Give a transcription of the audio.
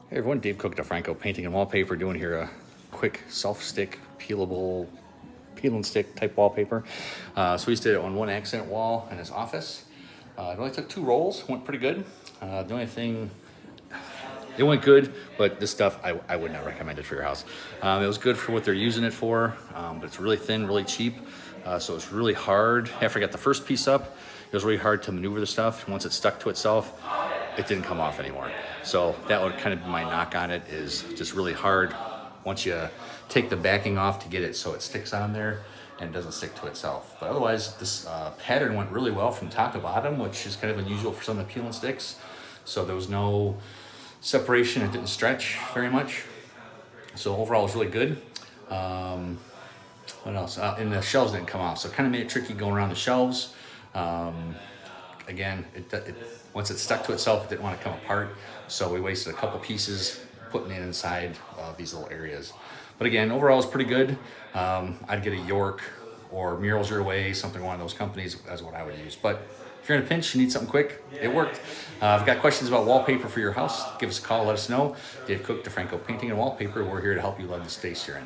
Hey everyone, Dave Cook, D'Franco Painting and Wallpaper, doing here a quick self-stick, peelable, peel and stick type wallpaper. So we just did it on one accent wall in his office. It only took 2 rolls, went pretty good. The only thing, it went good, but this stuff, I would not recommend it for your house. It was good for what they're using it for, but it's really thin, really cheap. So it's really hard. After I got the first piece up, it was really hard to maneuver the stuff. Once it stuck to itself, it didn't come off anymore. So that would kind of be my knock on it, is just really hard once you take the backing off to get it so it sticks on there and doesn't stick to itself. But otherwise, this pattern went really well from top to bottom, which is kind of unusual for some of the peel and sticks. So there was no separation, it didn't stretch very much. So overall it was really good. What else? And the shelves didn't come off, so it kind of made it tricky going around the shelves. Again, once it stuck to itself, it didn't want to come apart, so we wasted a couple pieces putting it inside these little areas. But again, overall, it's pretty good. I'd get a York or Murals Your Way, something one of those companies, as what I would use. But if you're in a pinch, you need something quick, it worked. If you've got questions about wallpaper for your house, give us a call, let us know. Dave Cook, D'Franco Painting and Wallpaper. We're here to help you love the space you're in.